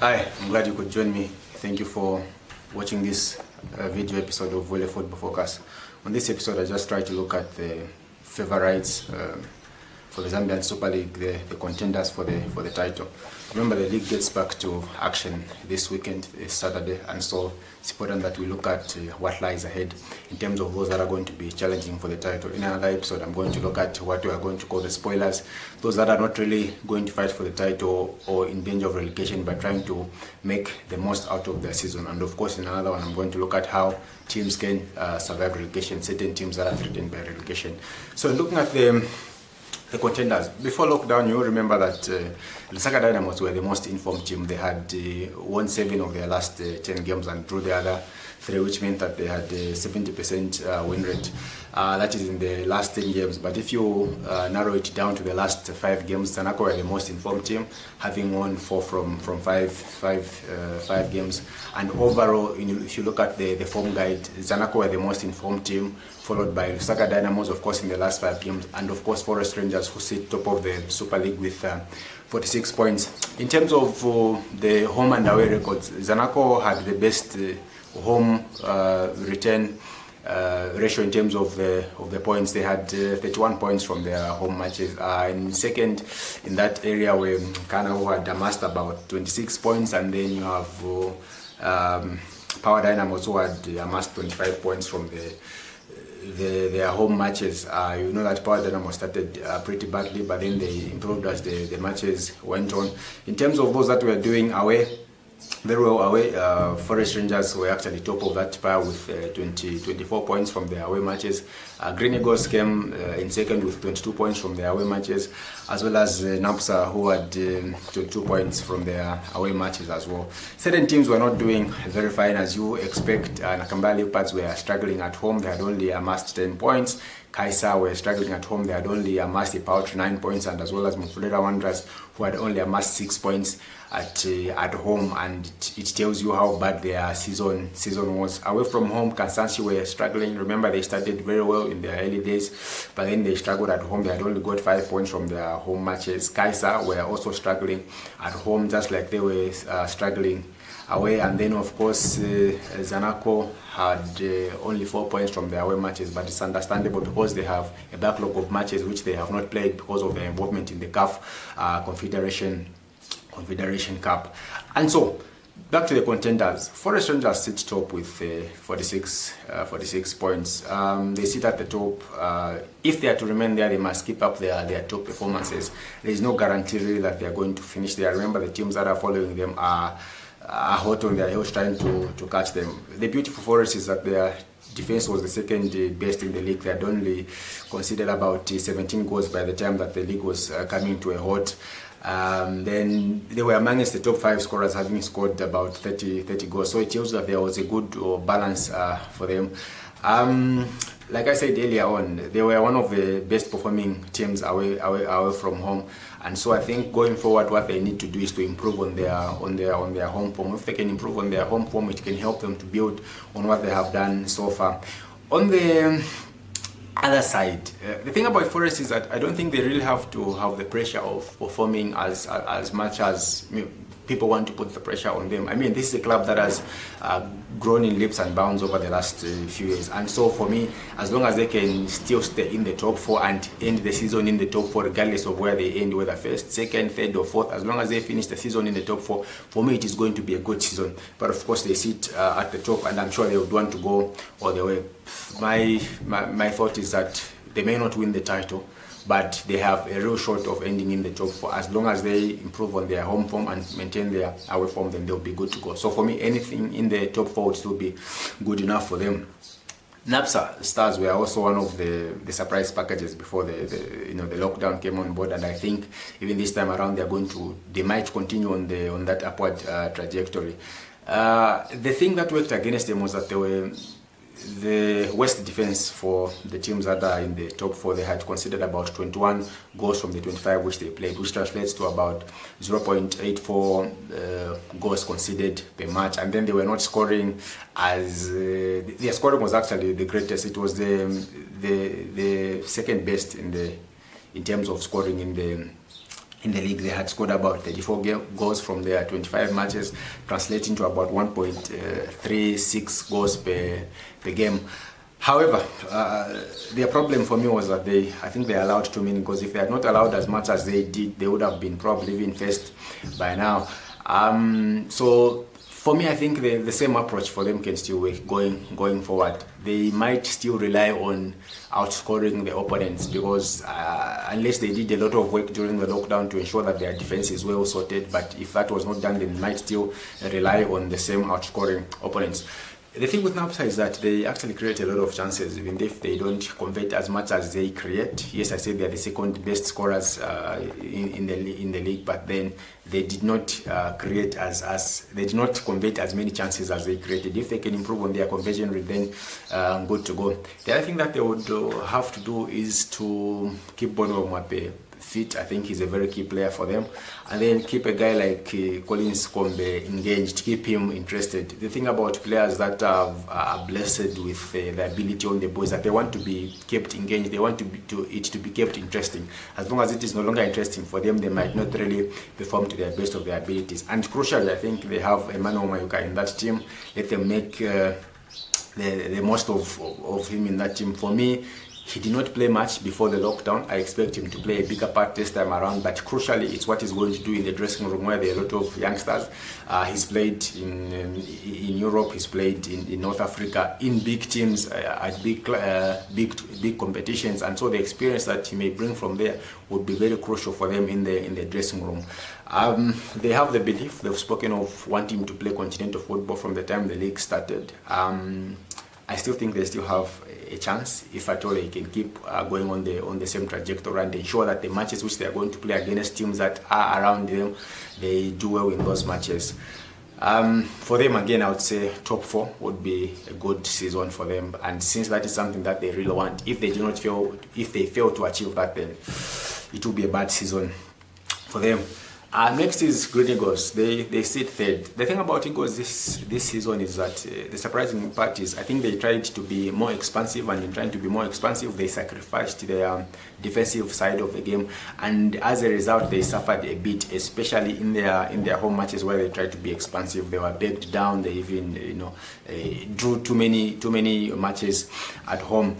Hi, I'm glad you could join me. Thank you for watching this video episode of Wele Football Focus. On this episode, I just try to look at the favorites for the Zambian Super League, the contenders for the title. Remember, the league gets back to action this weekend, this Saturday, and so it's important that we look at what lies ahead in terms of those that are going to be challenging for the title. In another episode, I'm going to look at what we are going to call the spoilers, those that are not really going to fight for the title or in danger of relegation, but trying to make the most out of their season. And of course, in another one, I'm going to look at how teams can survive relegation, certain teams that are threatened by relegation. So looking at the contenders. Before lockdown, you remember that Lusaka Dynamos were the most informed team. They had won 7 of their last 10 games and drew the other 3, which meant that they had a 70% win rate. That is in the last 10 games. But if you narrow it down to the last 5 games, Zanaco were the most informed team, having won 4 from 5 games. And overall, if you look at the form guide, Zanaco were the most informed team, followed by Lusaka Dynamos, of course, in the last 5 games, and of course Forest Rangers, who sit top of the Super League with 46 points. In terms of the home and away records, Zanaco had the best home return ratio in terms of the points. They had 31 points from their home matches. And second in that area were Kana, who had amassed about 26 points, and then you have Power Dynamos, who had amassed 25 points from their home matches. You know that Power Dynamo started pretty badly, but then they improved as the matches went on. In terms of those that were doing away, very well away, Forest Rangers were actually top of that pile with 24 points from their away matches. Green Eagles came in second with 22 points from their away matches, as well as Napsa, who had 22 points from their away matches as well. Certain teams were not doing very fine, as you expect. Nakamba Leopards were struggling at home. They had only amassed 10 points. Kaisa were struggling at home. They had only amassed about 9 points, and as well as Mufulira Wanderers, who had only amassed 6 points at home, and it tells you how bad their season was. Away from home, Kansanshi were struggling. Remember, they started very well in their early days, but then they struggled at home. They had only got 5 points from their home matches. Kaisa were also struggling at home, just like they were struggling away. And then of course Zanaco had only 4 points from their away matches, but it's understandable because they have a backlog of matches which they have not played because of their involvement in the CAF Confederation Cup. And so back to the contenders. Forest Rangers sit top with 46 points. They sit at the top. If they are to remain there, they must keep up their top performances. There is no guarantee really that they are going to finish there. Remember, the teams that are following them are hot on their heels, trying to catch them. The beauty for Forest is that their defense was the second best in the league. They had only conceded about 17 goals by the time that the league was coming to a halt. Then they were amongst the top 5 scorers, having scored about 30 goals. So it shows that there was a good balance for them. Like I said earlier on, they were one of the best performing teams away from home, and so I think going forward, what they need to do is to improve on their home form. If they can improve on their home form, it can help them to build on what they have done so far. On the other side, the thing about Forest is that I don't think they really have to have the pressure of performing as much as people want to put the pressure on them. I mean, this is a club that has grown in leaps and bounds over the last few years, and so for me, as long as they can still stay in the top 4 and end the season in the top 4, regardless of where they end, whether first, second, third or fourth, as long as they finish the season in the top 4, for me it is going to be a good season. But of course they sit at the top, and I'm sure they would want to go all the way. My thought is that they may not win the title, but they have a real shot of ending in the top 4. As long as they improve on their home form and maintain their away form, then they'll be good to go. So for me, anything in the top 4 would still be good enough for them. Napsa Stars were also one of the surprise packages before the lockdown came on board, and I think even this time around they might continue on that upward trajectory. The thing that worked against them was that they were the worst defense for the teams that are in the top 4. They had considered about 21 goals from the 25 which they played, which translates to about 0.84 goals conceded per match. And then they were not scoring as their scoring was actually the greatest. It was the second best in terms of scoring in in the league. They had scored about 34 goals from their 25 matches, translating to about 1.36 goals per game. However, their problem for me was that I think they allowed too many goals. If they had not allowed as much as they did, they would have been probably even first by now. So for me, I think the same approach for them can still work going forward. They might still rely on outscoring the opponents, because unless they did a lot of work during the lockdown to ensure that their defense is well sorted, but if that was not done, they might still rely on the same outscoring opponents. The thing with NAPSA is that they actually create a lot of chances, even if they don't convert as much as they create. Yes, I said they're the second best scorers in the league, but then they did not create they did not convert as many chances as they created. If they can improve on their conversion rate, then good to go. The other thing that they would have to do is to keep Bono Mape fit. I think he's a very key player for them, and then keep a guy like Collins Kombe engaged, keep him interested. The thing about players that are blessed with the ability on the ball is that they want to be kept engaged. They want it to be kept interesting. As long as it is no longer interesting for them, they might not really perform to the best of their abilities. And crucially, I think they have Emmanuel Mayuka in that team. Let them make the most of him in that team. For me, he did not play much before the lockdown. I expect him to play a bigger part this time around, but crucially, it's what he's going to do in the dressing room, where there are a lot of youngsters. He's played in Europe, he's played in North Africa, in big teams, at big competitions, and so the experience that he may bring from there would be very crucial for them in the dressing room. They have the belief, they've spoken of wanting to play continental football from the time the league started. I still think they still have a chance, if at all they can keep going on the same trajectory and ensure that the matches which they are going to play against teams that are around them, they do well in those matches. For them, again, I would say top 4 would be a good season for them, and since that is something that they really want, if they fail to achieve that, then it will be a bad season for them. Next is Green Eagles. They sit third. The thing about Eagles this season is that the surprising part is I think they tried to be more expansive, and in trying to be more expansive, they sacrificed their defensive side of the game, and as a result, they suffered a bit, especially in their home matches where they tried to be expansive. They were backed down. They even drew too many matches at home.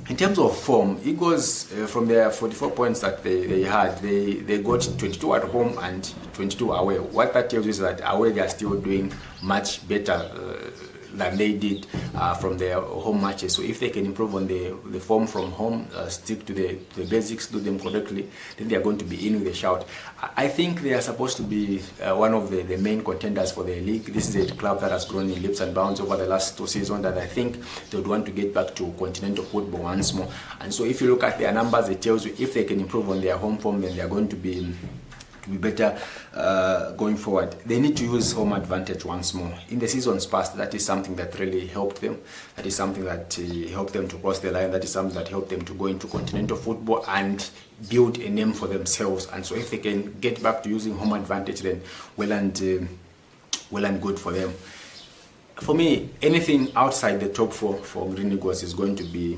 In terms of form, Eagles, from their 44 points that they had, they got 22 at home and 22 away. What that tells you is that away they are still doing much better than they did from their home matches. So if they can improve on the form from home, stick to the basics, do them correctly, then they are going to be in with a shout. I think they are supposed to be one of the main contenders for the league. This is a club that has grown in leaps and bounds over the last 2 seasons, and I think they would want to get back to continental football once more. And so if you look at their numbers, it tells you if they can improve on their home form, then they are going to be better going forward. They need to use home advantage once more. In the seasons past, that is something that really helped them. That is something that helped them to cross the line. That is something that helped them to go into continental football and build a name for themselves. And so if they can get back to using home advantage, then well and good for them. For me, anything outside the top 4 for Green Eagles is going to be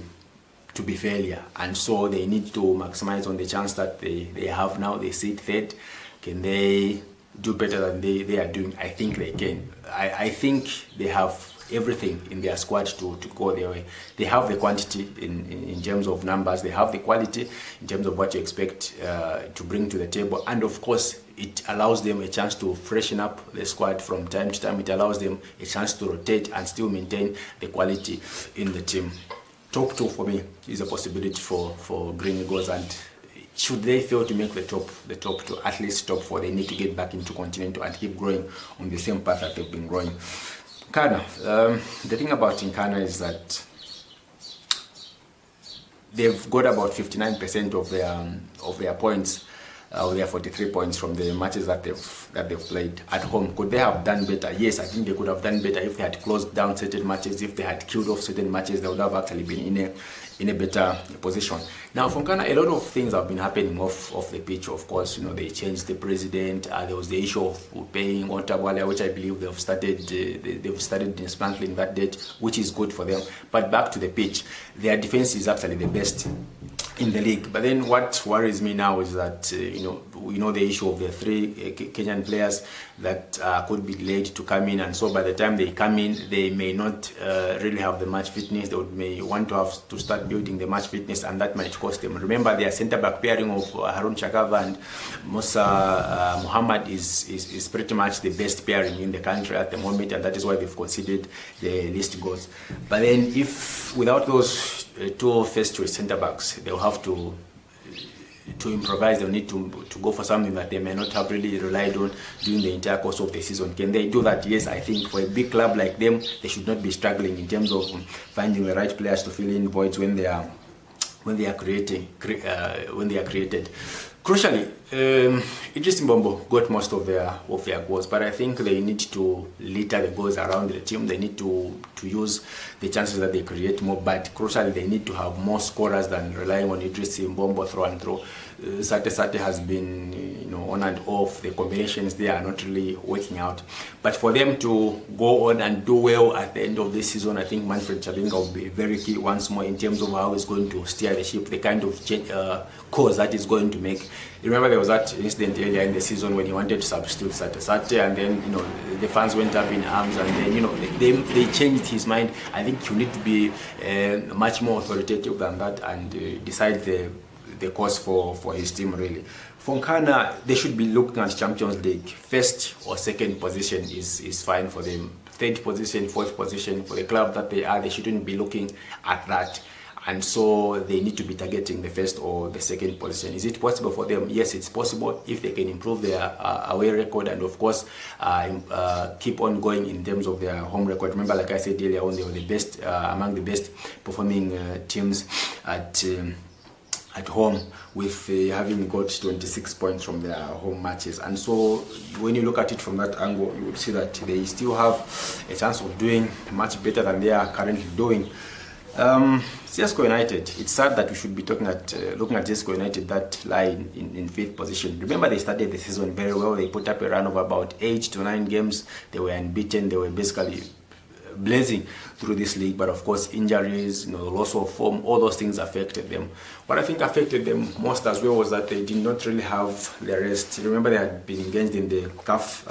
failure, and so they need to maximize on the chance that they have now. They sit third. Can they do better than they are doing? I think they can. I think they have everything in their squad to go their way. They have the quantity in terms of numbers. They have the quality in terms of what you expect to bring to the table, and of course it allows them a chance to freshen up the squad from time to time. It allows them a chance to rotate and still maintain the quality in the team. Top 2 for me is a possibility for Green Eagles, and should they fail to make the top 2, at least top 4, they need to get back into continental and keep growing on the same path that they've been growing. Nkana, the thing about Nkana is that they've got about 59% of their points, their 43 points from the matches that they've played at home. Could they have done better? Yes, I think they could have done better if they had closed down certain matches. If they had killed off certain matches, they would have actually been in a better position. Now, from Ghana, a lot of things have been happening off the pitch. Of course, they changed the president. There was the issue of paying Otabwale, which I believe they've started dismantling that debt, which is good for them. But back to the pitch, their defense is actually the best in the league. But then what worries me now is that we know the issue of the three Kenyan players that could be delayed to come in, and so by the time they come in, they may not really have the match fitness. They may want to have to start building the match fitness, and that might cost them. Remember, their centre back pairing of Harun Chakava and Musa Muhammad is pretty much the best pairing in the country at the moment, and that is why they've conceded the least goals. But then, if without those two first choice centre backs, they'll have to improvise. They'll need to go for something that they may not have really relied on during the entire course of the season. Can they do that? Yes, I think for a big club like them, they should not be struggling in terms of finding the right players to fill in voids when they are created. Crucially, Idris Mbombo got most of their goals, but I think they need to litter the goals around the team. They need to use the chances that they create more, but crucially, they need to have more scorers than relying on Idris Mbombo through and through. Sate has been on and off. The combinations there are not really working out. But for them to go on and do well at the end of this season, I think Manfred Chabinga will be very key once more in terms of how he's going to steer the ship, the kind of course that he's going to make. You remember there was that incident earlier in the season when he wanted to substitute Sate, and then the fans went up in arms, and then they changed his mind. I think you need to be much more authoritative than that and decide the course for his team, really. For Nkana, they should be looking at Champions League. First or second position is fine for them. Third position, fourth position, for the club that they are, they shouldn't be looking at that. And so they need to be targeting the first or the second position. Is it possible for them? Yes, it's possible if they can improve their away record and, of course, keep on going in terms of their home record. Remember, like I said earlier on, they were the best, among the best performing teams at home, with having got 26 points from their home matches. And so when you look at it from that angle, you would see that they still have a chance of doing much better than they are currently doing. CSKA United, it's sad that we should be looking at CSKA United that lie in fifth position. Remember, they started the season very well. They put up a run of about 8 to 9 games. They were unbeaten. They were basically blazing through this league, but of course injuries, the loss of form, all those things affected them. What I think affected them most as well was that they did not really have the rest. Remember, they had been engaged in the CAF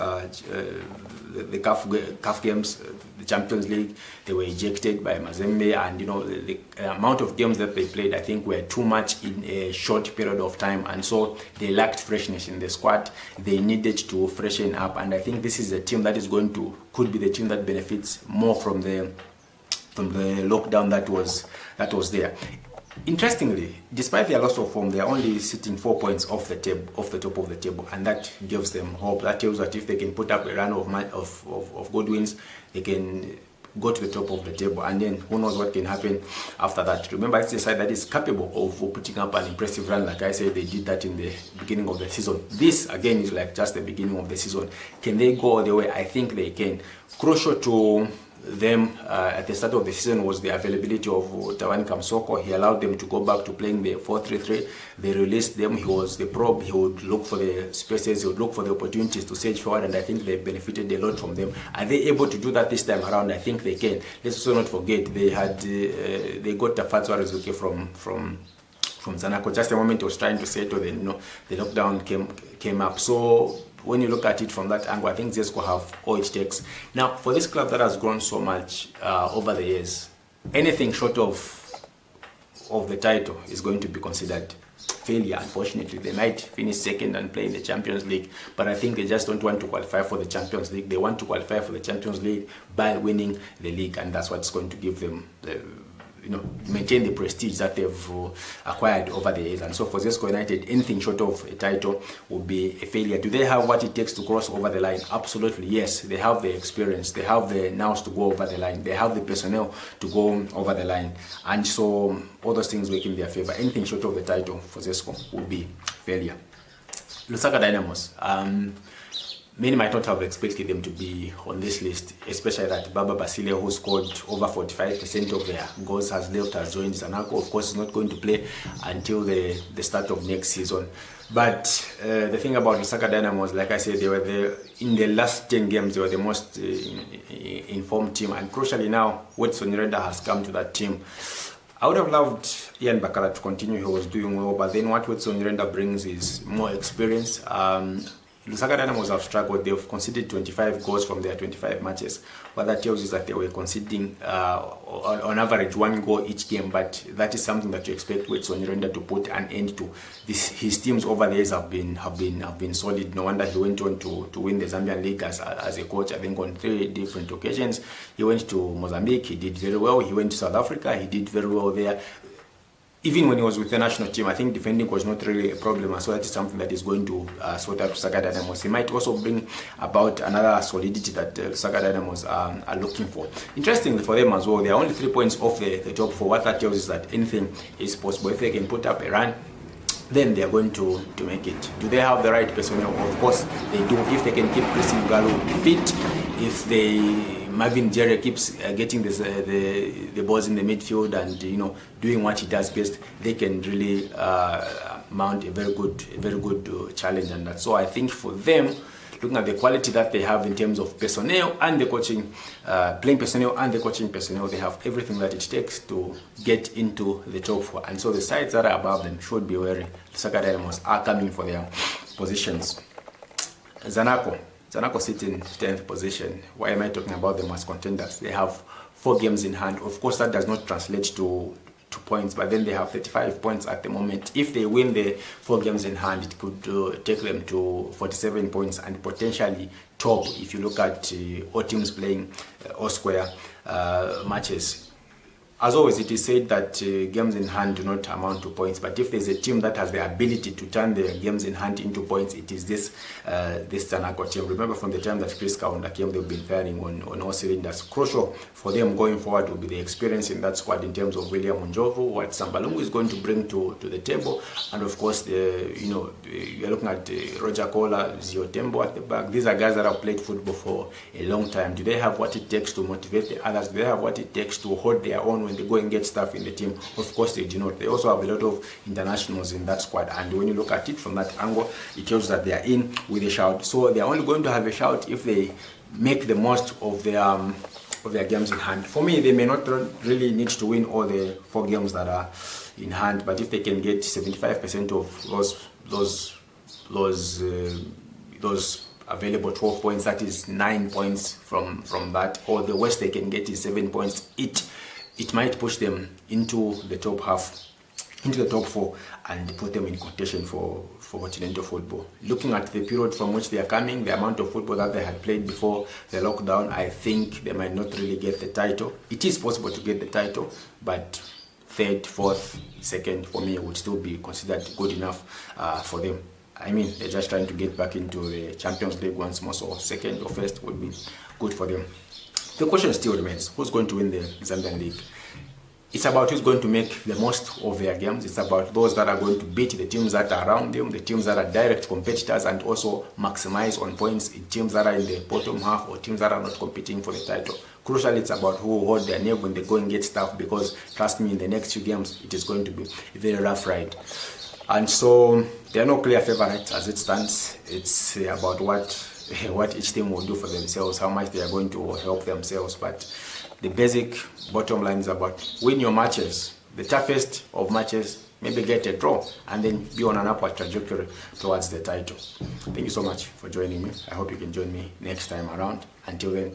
games, the Champions League. They were ejected by Mazembe, and the amount of games that they played, I think, were too much in a short period of time, and so they lacked freshness in the squad. They needed to freshen up, and I think this is a team that could be the team that benefits more from the lockdown that was there. Interestingly, despite their loss of form, they are only sitting 4 points off the top of the table, and that gives them hope. That tells that if they can put up a run of good wins, they can go to the top of the table, and then who knows what can happen after that. Remember, it's a side that is capable of putting up an impressive run. Like I said, they did that in the beginning of the season. This again is like just the beginning of the season. Can they go all the way? I think they can. Crucial to them at the start of the season was the availability of Tawan Kamsoko. He allowed them to go back to playing the 4-3-3. They released them. He was the probe. He would look for the spaces. He would look for the opportunities to surge forward, and I think they benefited a lot from them. Are they able to do that this time around? I think they can. Let's also not forget they got Tafatwa Rizuki from Zanaco. Just a moment, he was trying to settle. The lockdown came up. So when you look at it from that angle, I think Zesco have all it takes. Now, for this club that has grown so much over the years, anything short of the title is going to be considered failure. Unfortunately, they might finish second and play in the Champions League, but I think they just don't want to qualify for the Champions League. They want to qualify for the Champions League by winning the league, and that's what's going to give them maintain the prestige that they've acquired over the years. And so for Zesco United, anything short of a title would be a failure. Do they have what it takes to cross over the line? Absolutely, yes. They have the experience. They have the nous to go over the line. They have the personnel to go over the line. And so all those things work in their favor. Anything short of the title for Zesco would be failure. Lusaka Dynamos. Many might not have expected them to be on this list, especially that Baba Basile, who scored over 45% of their goals, has joined Zanaco. Of course, is not going to play until the start of next season. But the thing about Lusaka Dynamos, like I said, they were in the last 10 games, they were the most informed team. And crucially now, Wetson Reda has come to that team. I would have loved Ian Bakala to continue. He was doing well, but then what Wetson Nyirenda brings is more experience. Lusaka Dynamos have struggled. They've conceded 25 goals from their 25 matches. What that tells you is that they were conceding on average 1 goal each game, but that is something that you expect Wetson Nyirenda to put an end to. His teams over the years have been solid. No wonder he went on to win the Zambian League as a coach. I think on 3 different occasions. He went to Mozambique, he did very well. He went to South Africa, he did very well there. Even when he was with the national team, I think defending was not really a problem, and so that is something that is going to sort out Lusaka Dynamos. He might also bring about another solidity that Lusaka Dynamos are looking for. Interestingly for them as well, they are only 3 points off the top 4. What that tells is that anything is possible. If they can put up a run, then they are going to make it. Do they have the right personnel? Of course they do. If they can keep Chris Mugalu fit, if Marvin Jerry keeps getting the balls in the midfield and doing what he does best, they can really mount a very good challenge. And so I think for them, looking at the quality that they have in terms of personnel and the coaching, playing personnel and the coaching personnel, they have everything that it takes to get into the top 4. And so the sides that are above them should be wary. Lusaka Dynamos are coming for their positions. Zanaco sits in 10th position. Why am I talking about them as contenders? They have 4 games in hand. Of course, that does not translate to points, but then they have 35 points at the moment. If they win the 4 games in hand, it could take them to 47 points and potentially top if you look at all teams playing all square matches. As always, it is said that games in hand do not amount to points, but if there's a team that has the ability to turn the games in hand into points, it is this Zanaco team. Remember from the time that Chris Kaunda came, they've been firing on all cylinders. Crucial for them going forward will be the experience in that squad in terms of William Njovu, what Sambalungu is going to bring to the table, and of course, you're looking at Roger Kola, Zio Tembo at the back. These are guys that have played football for a long time. Do they have what it takes to motivate the others? Do they have what it takes to hold their own when they go and get stuff in the team? Of course they do not. They also have a lot of internationals in that squad, and when you look at it from that angle, it shows that they are in with a shout. So they are only going to have a shout if they make the most of their games in hand. For me, they may not really need to win all the 4 games that are in hand, but if they can get 75% of those available 12 points, that is 9 points from that, or the worst they can get is 7 points, it might push them into the top half, into the top 4, and put them in contention for continental football. Looking at the period from which they are coming, the amount of football that they had played before the lockdown, I think they might not really get the title. It is possible to get the title, but 3rd, 4th, 2nd for me would still be considered good enough for them. I mean, they're just trying to get back into the Champions League once more, so 2nd or 1st would be good for them. The question still remains, who's going to win the Zambian League? It's about who's going to make the most of their games. It's about those that are going to beat the teams that are around them, the teams that are direct competitors, and also maximize on points in teams that are in the bottom half or teams that are not competing for the title. Crucially, it's about who will hold their nerve when they go and get stuff, because trust me, in the next few games, it is going to be a very rough ride. And so there are no clear favorites as it stands. It's about what each team will do for themselves, how much they are going to help themselves. But the basic bottom line is about win your matches, the toughest of matches, maybe get a draw, and then be on an upward trajectory towards the title. Thank you so much for joining me. I hope you can join me next time around. Until then,